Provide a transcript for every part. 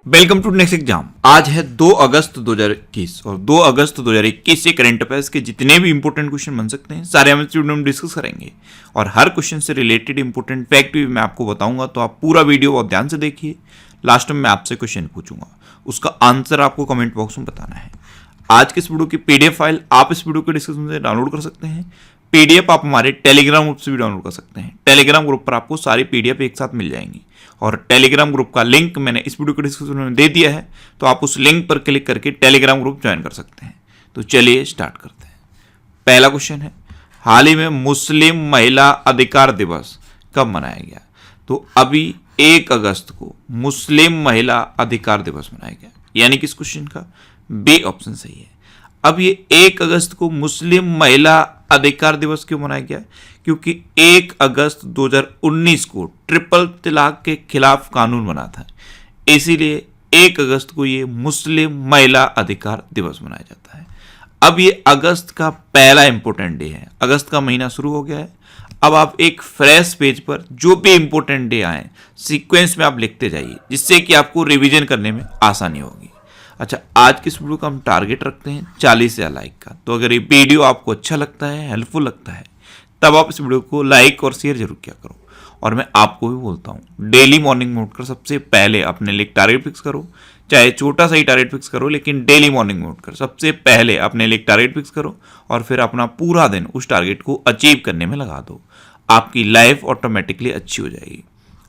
Welcome to next exam. आज है 2 अगस्त 2021 और 2 अगस्त 2021 से करंट अफेयर्स के जितने भी इंपॉर्टेंट क्वेश्चन बन सकते हैं सारे हम इस वीडियो में डिस्कस करेंगे और हर क्वेश्चन से रिलेटेड इंपॉर्टेंट फैक्ट भी मैं आपको बताऊंगा, तो आप पूरा वीडियो बहुत ध्यान से देखिए। लास्ट में मैं आपसे क्वेश्चन पूछूंगा, उसका आंसर आपको कमेंट बॉक्स में बताना है। आज के इस वीडियो की पीडीएफ फाइल आप इस वीडियो के डिस्क्रिप्शन से डाउनलोड कर सकते हैं। पीडीएफ आप हमारे टेलीग्राम ग्रुप से भी डाउनलोड कर सकते हैं। टेलीग्राम ग्रुप पर आपको सारी पीडीएफ एक साथ मिल जाएंगी और टेलीग्राम ग्रुप का लिंक मैंने इस वीडियो के डिस्क्रिप्शन में दे दिया है, तो आप उस लिंक पर क्लिक करके टेलीग्राम ग्रुप ज्वाइन कर सकते हैं। तो चलिए स्टार्ट करते हैं। पहला क्वेश्चन है, हाल ही में मुस्लिम महिला अधिकार दिवस कब मनाया गया? तो अभी 1 अगस्त को मुस्लिम महिला अधिकार दिवस मनाया गया, यानी कि इस क्वेश्चन का बी ऑप्शन सही है। अब ये 1 अगस्त को मुस्लिम महिला अधिकार दिवस क्यों मनाया गया? क्योंकि 1 अगस्त 2019 को ट्रिपल तलाक के खिलाफ कानून बना था, इसीलिए 1 अगस्त को ये मुस्लिम महिला अधिकार दिवस मनाया जाता है। अब ये अगस्त का पहला इंपॉर्टेंट डे है। अगस्त का महीना शुरू हो गया है। अब आप एक फ्रेश पेज पर जो भी इंपॉर्टेंट डे आए सीक्वेंस में आप लिखते जाइए, जिससे कि आपको रिवीजन करने में आसानी होगी। अच्छा, आज की इस वीडियो का हम टारगेट रखते हैं 40,000 लाइक का। तो अगर ये वीडियो आपको अच्छा लगता है, हेल्पफुल लगता है, तब आप इस वीडियो को लाइक और शेयर जरूर किया करो। और मैं आपको भी बोलता हूँ, डेली मॉर्निंग में उठकर सबसे पहले अपने लिए टारगेट फिक्स करो। चाहे छोटा सा ही टारगेट फिक्स करो, लेकिन डेली मॉर्निंग में उठकर सबसे पहले अपने लिए टारगेट फिक्स करो और फिर अपना पूरा दिन उस टारगेट को अचीव करने में लगा दो। आपकी लाइफ ऑटोमेटिकली अच्छी हो जाएगी।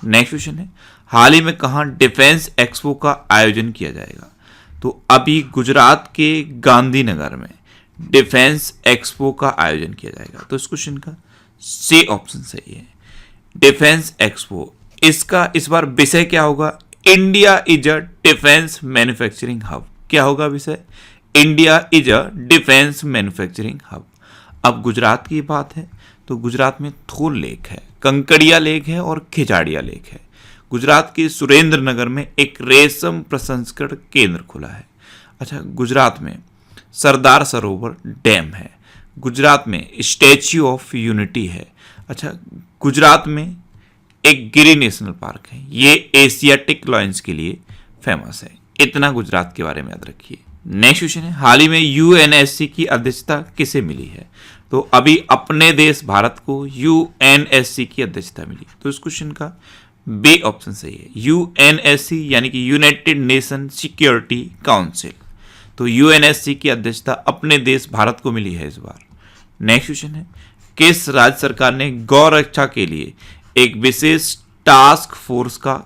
नेक्स्ट क्वेश्चन है, हाल ही में कहाँ डिफेंस एक्सपो का आयोजन किया जाएगा? तो अभी गुजरात के गांधीनगर में डिफेंस एक्सपो का आयोजन किया जाएगा। तो इस क्वेश्चन का सी ऑप्शन सही है, डिफेंस एक्सपो। इसका इस बार विषय क्या होगा? India is a defence manufacturing hub. क्या होगा विषय? India is a defence manufacturing hub. अब गुजरात की बात है तो गुजरात में थोल लेक है, कंकड़िया लेक है और खिजाड़िया लेक है। गुजरात के सुरेंद्र नगर में एक रेशम प्रसंस्करण केंद्र खुला है। अच्छा, गुजरात में सरदार सरोवर डैम है। गुजरात में स्टैच्यू ऑफ यूनिटी है। अच्छा, गुजरात में एक गिरी नेशनल पार्क है, ये एशियाटिक लॉयंस के लिए फेमस है। इतना गुजरात के बारे में याद रखिए। नेक्स्ट क्वेश्चन है, हाल ही में यूएनएससी की अध्यक्षता किसे मिली है? तो अभी अपने देश भारत को यूएनएससी की अध्यक्षता मिली। तो इस क्वेश्चन का बी ऑप्शन सही है, यूएनएससी यानी कि यूनाइटेड नेशन सिक्योरिटी काउंसिल। तो यूएनएससी की अध्यक्षता अपने देश भारत को मिली है इस बार। नेक्स्ट क्वेश्चन है, किस राज्य सरकार ने गौ रक्षा के लिए एक विशेष टास्क फोर्स का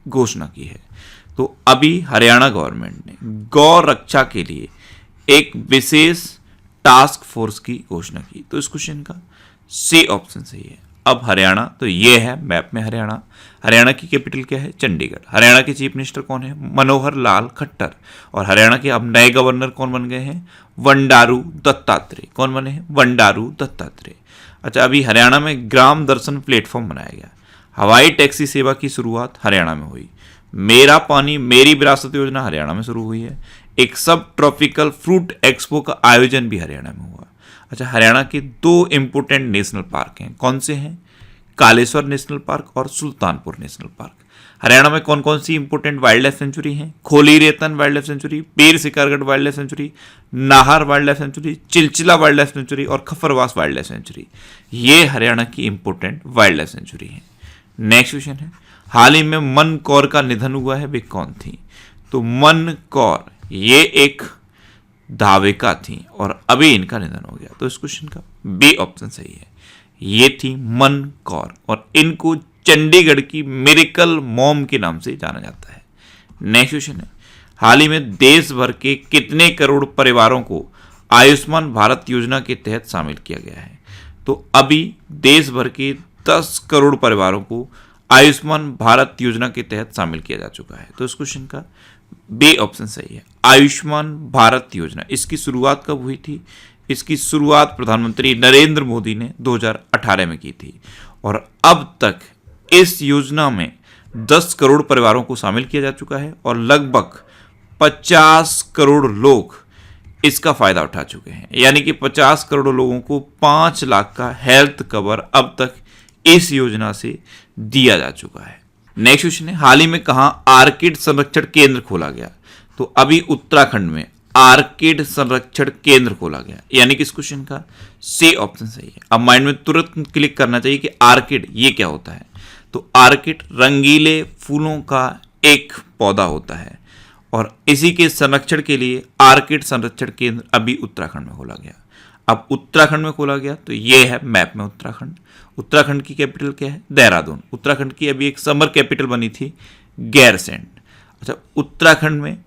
घोषणा की है? तो अभी हरियाणा गवर्नमेंट ने गौ रक्षा के लिए एक विशेष टास्क फोर्स की घोषणा की। तो इस क्वेश्चन का सी ऑप्शन सही है। अब हरियाणा, तो ये है मैप में हरियाणा। हरियाणा की कैपिटल क्या है? चंडीगढ़। हरियाणा के चीफ मिनिस्टर कौन है? मनोहर लाल खट्टर। और हरियाणा के अब नए गवर्नर कौन बन गए हैं? बंडारू दत्तात्रेय। कौन बने हैं? बंडारू दत्तात्रेय। अच्छा, अभी हरियाणा में ग्राम दर्शन प्लेटफॉर्म बनाया गया। हवाई टैक्सी सेवा की शुरुआत हरियाणा में हुई। मेरा पानी मेरी विरासत योजना हरियाणा में शुरू हुई है। एक सब ट्रॉपिकल फ्रूट एक्सपो का आयोजन भी हरियाणा में हुआ। अच्छा, हरियाणा के 2 इंपोर्टेंट नेशनल पार्क हैं। कौन से हैं? कालेश्वर नेशनल पार्क और सुल्तानपुर नेशनल पार्क। हरियाणा में कौन कौन सी इंपोर्टेंट वाइल्ड लाइफ सेंचुरी हैं? Kholi Raitan wildlife sanctuary, Pir Shikargarh wildlife sanctuary, Nahar wildlife sanctuary, Chilchila wildlife sanctuary और खफरवास वाइल्ड लाइफ सेंचुरी। ये हरियाणा की इंपोर्टेंट वाइल्ड लाइफ सेंचुरी है। नेक्स्ट क्वेश्चन है, हाल ही में मन कौर का निधन हुआ है, वे कौन थी? तो मन कौर ये एक धाविका थी और अभी इनका निधन हो गया। तो इस क्वेश्चन का बी ऑप्शन सही है, ये थी मन कौर और इनको चंडीगढ़ की मिरेकल मॉम के नाम से जाना जाता है। नेक्स्ट क्वेश्चन है, हाल ही में देश भर के कितने करोड़ परिवारों को आयुष्मान भारत योजना के तहत शामिल किया गया है? तो अभी देश भर के 10 करोड़ परिवारों को आयुष्मान भारत योजना के तहत शामिल किया जा चुका है। तो इस क्वेश्चन का बी ऑप्शन सही है, आयुष्मान भारत योजना। इसकी शुरुआत कब हुई थी? इसकी शुरुआत प्रधानमंत्री नरेंद्र मोदी ने 2018 में की थी और अब तक इस योजना में 10 करोड़ परिवारों को शामिल किया जा चुका है और लगभग 50 करोड़ लोग इसका फायदा उठा चुके हैं। यानी कि 50 करोड़ लोगों को 5 लाख का हेल्थ कवर अब तक इस योजना से दिया जा चुका है। नेक्स्ट क्वेश्चन है, हाल ही में कहां आर्किड संरक्षण केंद्र खोला गया? तो अभी उत्तराखंड में आर्किड संरक्षण केंद्र खोला गया, यानी कि इस क्वेश्चन का सी ऑप्शन सही है। अब माइंड में तुरंत क्लिक करना चाहिए कि आर्किड ये क्या होता है। तो आर्किड रंगीले फूलों का एक पौधा होता है और इसी के संरक्षण के लिए आर्किड संरक्षण केंद्र अभी उत्तराखंड में खोला गया। अब उत्तराखंड में खोला गया तो ये है मैप में उत्तराखंड। उत्तराखंड की कैपिटल क्या है? देहरादून। उत्तराखंड की अभी एक समर कैपिटल बनी थी गैरसैंण। अच्छा, उत्तराखंड में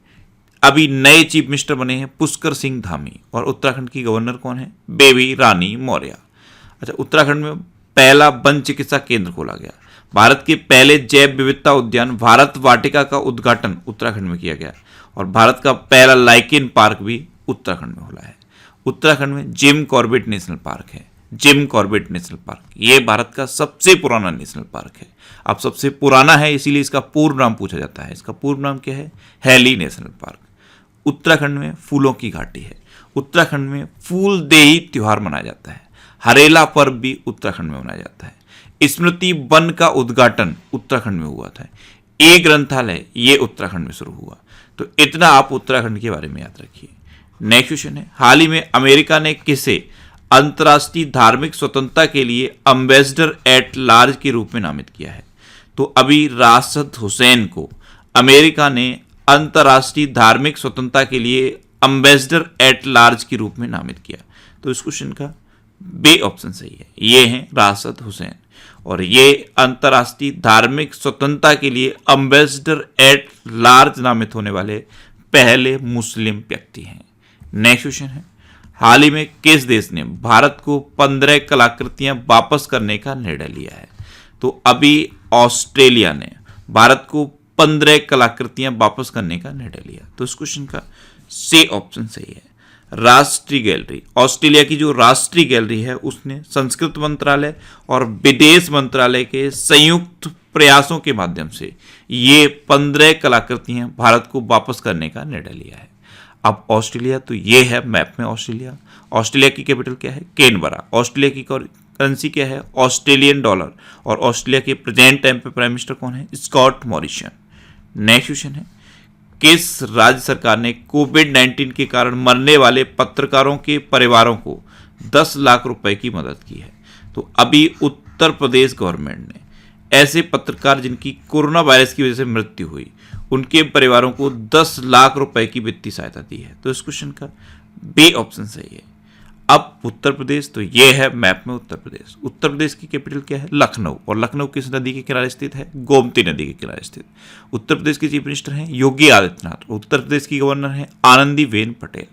अभी नए चीफ मिनिस्टर बने हैं पुष्कर सिंह धामी और उत्तराखंड की गवर्नर कौन है? बेबी रानी मौर्य। अच्छा, उत्तराखंड में पहला वन चिकित्सा केंद्र खोला गया। भारत के पहले जैव विविधता उद्यान भारत वाटिका का उद्घाटन उत्तराखंड में किया गया और भारत का पहला लाइकेन पार्क भी उत्तराखंड में खुला है। उत्तराखंड में जिम कॉर्बेट नेशनल पार्क है। जिम कॉर्बेट नेशनल पार्क ये भारत का सबसे पुराना नेशनल पार्क है। अब सबसे पुराना है इसीलिए इसका पूर्ण नाम पूछा जाता है। इसका पूर्ण नाम क्या है? Heli national park. उत्तराखंड में फूलों की घाटी है। उत्तराखंड में फूलदेही त्योहार मनाया जाता है। हरेला पर्व भी उत्तराखंड में मनाया जाता है। स्मृति वन का उद्घाटन उत्तराखंड में हुआ था। ए ग्रंथालय ये उत्तराखंड में शुरू हुआ। तो इतना आप उत्तराखंड के बारे में याद रखिए। नेक्स्ट क्वेश्चन है, हाल ही में अमेरिका ने किसे अंतर्राष्ट्रीय धार्मिक स्वतंत्रता के लिए एम्बेसडर एट लार्ज के रूप में नामित किया है? तो अभी राशिद हुसैन को अमेरिका ने अंतर्राष्ट्रीय धार्मिक स्वतंत्रता के लिए एम्बेसडर एट लार्ज के रूप में नामित किया। तो इस क्वेश्चन का बी ऑप्शन सही है। ये हैं राशिद हुसैन और ये अंतर्राष्ट्रीय धार्मिक स्वतंत्रता के लिए एम्बेसडर एट लार्ज नामित होने वाले पहले मुस्लिम व्यक्ति हैं। नेक्स्ट क्वेश्चन है, हाल ही में किस देश ने भारत को 15 कलाकृतियां वापस करने का निर्णय लिया है? तो अभी ऑस्ट्रेलिया ने भारत को 15 कलाकृतियां वापस करने का निर्णय लिया। तो इस क्वेश्चन का सी ऑप्शन सही है। राष्ट्रीय गैलरी, ऑस्ट्रेलिया की जो राष्ट्रीय गैलरी है उसने संस्कृत मंत्रालय और विदेश मंत्रालय के संयुक्त प्रयासों के माध्यम से ये 15 कलाकृतियां भारत को वापस करने का निर्णय लिया है। अब ऑस्ट्रेलिया तो ये है मैप में ऑस्ट्रेलिया। ऑस्ट्रेलिया की कैपिटल क्या है? कैनबरा। ऑस्ट्रेलिया की करेंसी क्या है? Australian dollar. और ऑस्ट्रेलिया के प्रेजेंट टाइम पे प्राइम मिनिस्टर कौन है? Scott Morrison. नेक्स्ट क्वेश्चन है, किस राज्य सरकार ने कोविड-19 के कारण मरने वाले पत्रकारों के परिवारों को 10 लाख रुपए की मदद की है? तो अभी उत्तर प्रदेश गवर्नमेंट ने ऐसे पत्रकार जिनकी कोरोना वायरस की वजह से मृत्यु हुई उनके परिवारों को 10 लाख रुपए की वित्तीय सहायता दी है। तो इस क्वेश्चन का बी ऑप्शन सही है। अब उत्तर प्रदेश तो ये है मैप में उत्तर प्रदेश। उत्तर प्रदेश की कैपिटल क्या है? लखनऊ। और लखनऊ किस नदी के किनारे स्थित है? गोमती नदी के किनारे स्थित। उत्तर प्रदेश के चीफ मिनिस्टर हैं योगी आदित्यनाथ। उत्तर प्रदेश की गवर्नर है आनंदीबेन पटेल।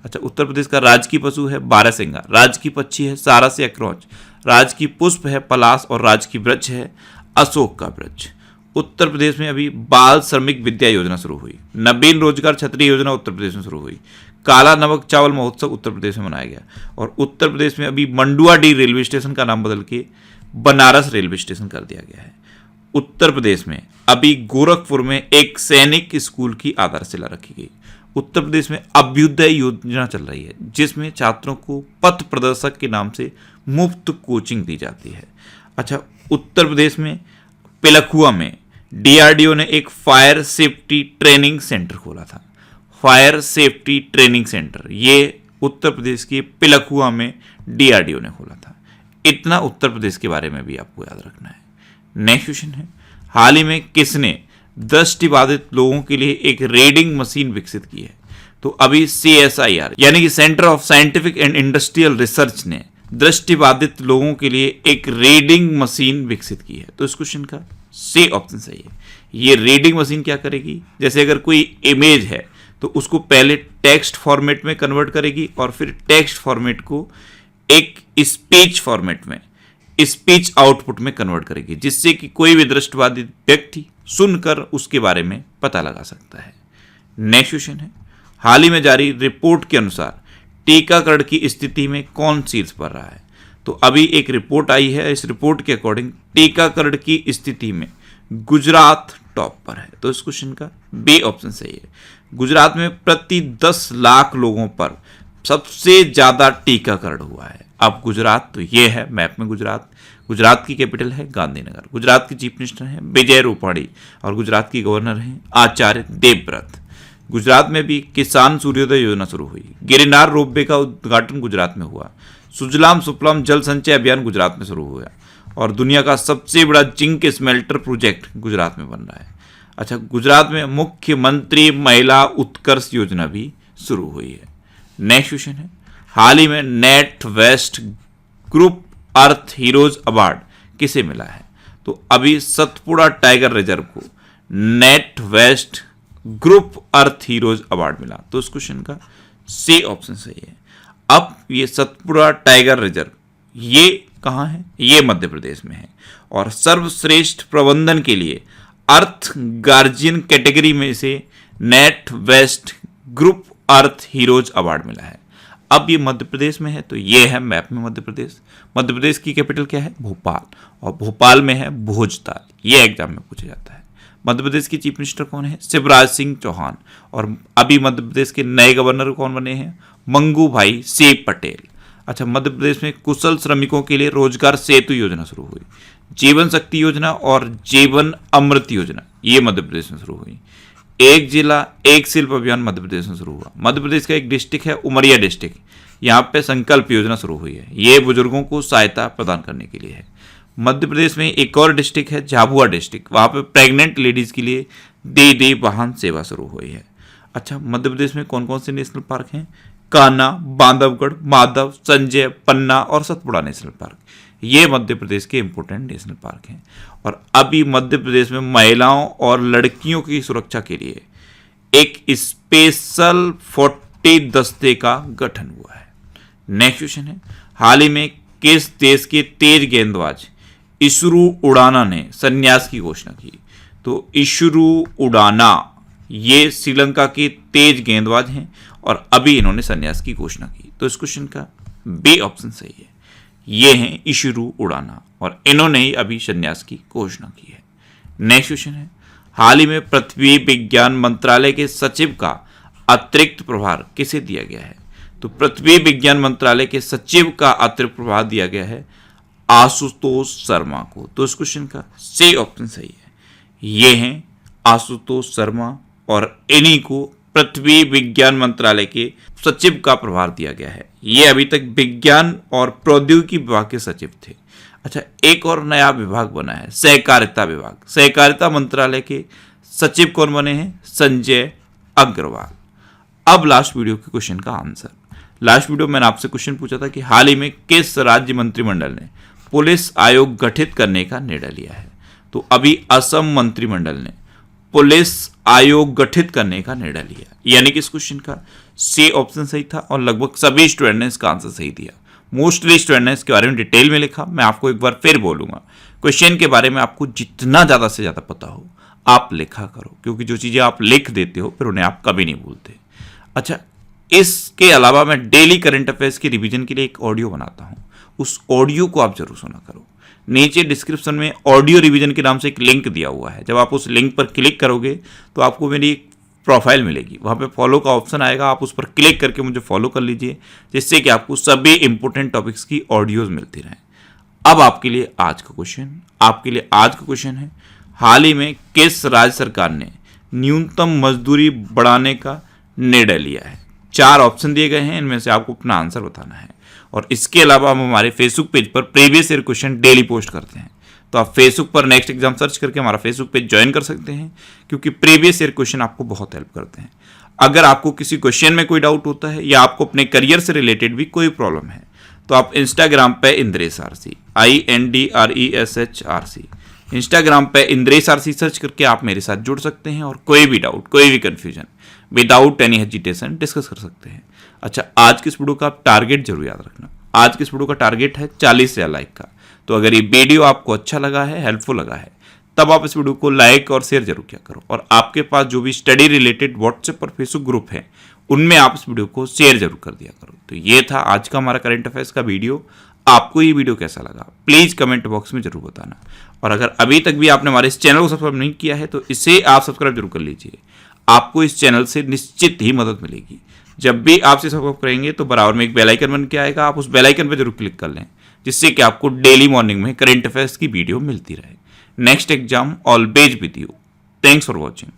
अच्छा, उत्तर प्रदेश का राजकीय पशु है बारहसिंगा। राजकीय पक्षी है सारस या क्रोच। राजकीय पुष्प है पलाश और राजकीय वृक्ष है अशोक का वृक्ष। उत्तर प्रदेश में अभी बाल श्रमिक विद्या योजना शुरू हुई। नवीन रोजगार छतरी योजना उत्तर प्रदेश में शुरू हुई। काला नमक चावल महोत्सव उत्तर प्रदेश में मनाया गया। और उत्तर प्रदेश में अभी मंडुआडीह रेलवे स्टेशन का नाम बदल के बनारस रेलवे स्टेशन कर दिया गया है। उत्तर प्रदेश में अभी गोरखपुर में एक सैनिक स्कूल की आधारशिला रखी गई। उत्तर प्रदेश में अभ्युदय योजना चल रही है जिसमें छात्रों को पथ प्रदर्शक के नाम से मुफ्त कोचिंग दी जाती है। अच्छा, उत्तर प्रदेश में पिलखुआ में डीआरडीओ ने एक फायर सेफ्टी ट्रेनिंग सेंटर खोला था। फायर सेफ्टी ट्रेनिंग सेंटर ये उत्तर प्रदेश के पिलखुआ में डीआरडीओ ने खोला था। इतना उत्तर प्रदेश के बारे में भी आपको याद रखना है। नेक्स्ट क्वेश्चन है, हाल ही में किसने दृष्टिबाधित लोगों के लिए एक रीडिंग मशीन विकसित की है? तो अभी CSIR यानी कि centre of scientific and industrial research ने दृष्टिबाधित लोगों के लिए एक रीडिंग मशीन विकसित की है। तो इस क्वेश्चन का सी ऑप्शन सही है। ये रीडिंग मशीन क्या करेगी? जैसे अगर कोई इमेज है तो उसको पहले टेक्स्ट फॉर्मेट में कन्वर्ट करेगी और फिर टेक्स्ट फॉर्मेट को एक स्पीच फॉर्मेट में स्पीच आउटपुट में कन्वर्ट करेगी जिससे कि कोई भी दृष्टिबाधित व्यक्ति सुनकर उसके बारे में पता लगा सकता है। नेक्स्ट क्वेश्चन है, हाल ही में जारी रिपोर्ट के अनुसार टीकाकरण की स्थिति में कौन शीर्ष पर रहा है? तो अभी एक रिपोर्ट आई है। इस रिपोर्ट के अकॉर्डिंग टीकाकरण की स्थिति में गुजरात टॉप पर है। तो इस क्वेश्चन का बी ऑप्शन सही है। गुजरात में प्रति 10 लाख लोगों पर सबसे ज्यादा टीकाकरण हुआ है। अब गुजरात तो ये है मैप में गुजरात। गुजरात की कैपिटल है गांधीनगर। गुजरात के चीफ मिनिस्टर हैं विजय रूपाणी और गुजरात की गवर्नर हैं आचार्य देवव्रत। गुजरात में भी किसान सूर्योदय योजना शुरू हुई। गिरनार रोपवे का उद्घाटन गुजरात में हुआ। सुजलाम सुफलाम जल संचय अभियान गुजरात में शुरू हुआ और दुनिया का सबसे बड़ा जिंक स्मेल्टर प्रोजेक्ट गुजरात में बन रहा है। अच्छा, गुजरात में मुख्यमंत्री महिला उत्कर्ष योजना भी शुरू हुई है। नेक्स्ट क्वेश्चन है, हाल ही में नेट वेस्ट ग्रुप अर्थ हीरोज अवार्ड किसे मिला है? तो अभी सतपुड़ा टाइगर रिजर्व को नेट वेस्ट ग्रुप अर्थ हीरोज अवार्ड मिला। तो इस क्वेश्चन का सी ऑप्शन सही है। अब ये सतपुड़ा टाइगर रिजर्व ये कहाँ है? ये मध्य प्रदेश में है और सर्वश्रेष्ठ प्रबंधन के लिए अर्थ गार्जियन कैटेगरी में से नेट वेस्ट ग्रुप अर्थ हीरोज अवार्ड मिला है। अब ये मध्य प्रदेश में है, तो ये है मैप में मध्य प्रदेश। मध्य प्रदेश की कैपिटल क्या है? भोपाल, और भोपाल में है भोजताल। ये एग्जाम में पूछा जाता है। मध्य प्रदेश के चीफ मिनिस्टर कौन है? शिवराज सिंह चौहान। और अभी मध्य प्रदेश के नए गवर्नर कौन बने हैं? मंगू भाई सी पटेल। अच्छा, मध्य प्रदेश में कुशल श्रमिकों के लिए रोजगार सेतु योजना शुरू हुई। जीवन शक्ति योजना और जीवन अमृत योजना ये मध्य प्रदेश में शुरू हुई। एक जिला एक शिल्प अभियान मध्य प्रदेश में शुरू हुआ। मध्य प्रदेश का एक डिस्ट्रिक्ट है उमरिया डिस्ट्रिक्ट, यहाँ पे संकल्प योजना शुरू हुई है। ये बुजुर्गों को सहायता प्रदान करने के लिए है। मध्य प्रदेश में एक और डिस्ट्रिक्ट है झाबुआ डिस्ट्रिक्ट, वहाँ पे प्रेग्नेंट लेडीज के लिए दीदी वाहन सेवा शुरू हुई है। अच्छा, मध्य प्रदेश में कौन कौन से नेशनल पार्क हैं? कान्हा, बांधवगढ़, माधव, संजय, पन्ना और सतपुड़ा नेशनल पार्क। ये मध्य प्रदेश के इंपोर्टेंट नेशनल पार्क हैं। और अभी मध्य प्रदेश में महिलाओं और लड़कियों की सुरक्षा के लिए एक स्पेशल 40 दस्ते का गठन हुआ है। नेक्स्ट क्वेश्चन है, हाल ही में किस देश के तेज गेंदबाज इशरू उडाना ने संन्यास की घोषणा की? तो इशरू उडाना ये श्रीलंका के तेज गेंदबाज हैं और अभी इन्होंने संन्यास की घोषणा की। तो इस क्वेश्चन का बी ऑप्शन सही है। ये हैं इशरू उडाना और इन्होंने ही अभी संन्यास की घोषणा की है। नेक्स्ट क्वेश्चन है, हाल ही में पृथ्वी विज्ञान मंत्रालय के सचिव का अतिरिक्त प्रभार किसे दिया गया है? तो पृथ्वी विज्ञान मंत्रालय के सचिव का अतिरिक्त प्रभार दिया गया है आशुतोष शर्मा को। तो इस क्वेश्चन का सी ऑप्शन सही है। ये हैं आशुतोष शर्मा और इन्हीं को पृथ्वी विज्ञान मंत्रालय के सचिव का प्रभार दिया गया है। ये अभी तक विज्ञान और प्रौद्योगिकी विभाग के सचिव थे। अच्छा, एक और नया विभाग बना है सहकारिता विभाग। सहकारिता मंत्रालय के सचिव कौन बने हैं? संजय अग्रवाल। अब लास्ट वीडियो के क्वेश्चन का आंसर। लास्ट वीडियो मैंने आपसे क्वेश्चन पूछा था कि हाल ही में किस राज्य मंत्रिमंडल ने पुलिस आयोग गठित करने का निर्णय लिया है? तो अभी असम मंत्रिमंडल ने पुलिस आयोग गठित करने का निर्णय लिया, यानी कि इस क्वेश्चन का सी ऑप्शन सही था और लगभग सभी स्टूडेंट ने इसका आंसर सही दिया। मोस्टली स्टूडेंट ने इसके बारे में डिटेल में लिखा। मैं आपको एक बार फिर बोलूंगा, क्वेश्चन के बारे में आपको जितना ज़्यादा से ज़्यादा पता हो आप लिखा करो, क्योंकि जो चीज़ें आप लिख देते हो फिर उन्हें आप कभी नहीं भूलते। अच्छा, इसके अलावा मैं डेली करंट अफेयर्स की रिवीजन के लिए एक ऑडियो बनाता हूँ, उस ऑडियो को आप जरूर सुना करो। नीचे डिस्क्रिप्शन में ऑडियो रिवीजन के नाम से एक लिंक दिया हुआ है। जब आप उस लिंक पर क्लिक करोगे तो आपको मेरी एक प्रोफाइल मिलेगी, वहाँ पे फॉलो का ऑप्शन आएगा। आप उस पर क्लिक करके मुझे फॉलो कर लीजिए, जिससे कि आपको सभी इंपॉर्टेंट टॉपिक्स की ऑडियोज मिलती रहें। अब आपके लिए आज का क्वेश्चन है, हाल ही में किस राज्य सरकार ने न्यूनतम मजदूरी बढ़ाने का निर्णय लिया है? 4 ऑप्शन दिए गए हैं, इनमें से आपको अपना आंसर बताना है। और इसके अलावा हम हमारे फेसबुक पेज पर previous year question daily post करते हैं, तो आप फेसबुक पर नेक्स्ट एग्जाम सर्च करके हमारा फेसबुक पेज ज्वाइन कर सकते हैं, क्योंकि प्रीवियस ईयर क्वेश्चन आपको बहुत हेल्प करते हैं। अगर आपको किसी क्वेश्चन में कोई डाउट होता है या आपको अपने करियर से रिलेटेड भी कोई प्रॉब्लम है, तो आप इंस्टाग्राम पे इंद्रेश आरसी INDRESHRC इंस्टाग्राम पे इंद्रेश आरसी सर्च करके आप मेरे साथ जुड़ सकते हैं और कोई भी डाउट, कोई भी confusion without any hesitation discuss कर सकते हैं। अच्छा, आज की इस वीडियो का आप टारगेट जरूर याद रखना। आज की इस वीडियो का टारगेट है 40,000 लाइक का। तो अगर ये वीडियो आपको अच्छा लगा है, हेल्पफुल लगा है, तब आप इस वीडियो को लाइक और शेयर जरूर किया करो। और आपके पास जो भी स्टडी रिलेटेड व्हाट्सएप और फेसबुक ग्रुप है, उनमें आप इस वीडियो को शेयर जरूर कर दिया करो। तो ये था आज का हमारा करंट अफेयर्स का वीडियो। आपको ये वीडियो कैसा लगा प्लीज कमेंट बॉक्स में जरूर बताना। और अगर अभी तक भी आपने हमारे इस चैनल को सब्सक्राइब नहीं किया है, तो इसे आप सब्सक्राइब जरूर कर लीजिए। आपको इस चैनल से निश्चित ही मदद मिलेगी। जब भी आप इसे सब्सक्राइब करेंगे तो बराबर में एक बेल आइकन बन के आएगा, आप उस बेल आइकन पर जरूर क्लिक कर लें, जिससे कि आपको डेली मॉर्निंग में करंट अफेयर्स की वीडियो मिलती रहे। Next exam always with you. Thanks for watching.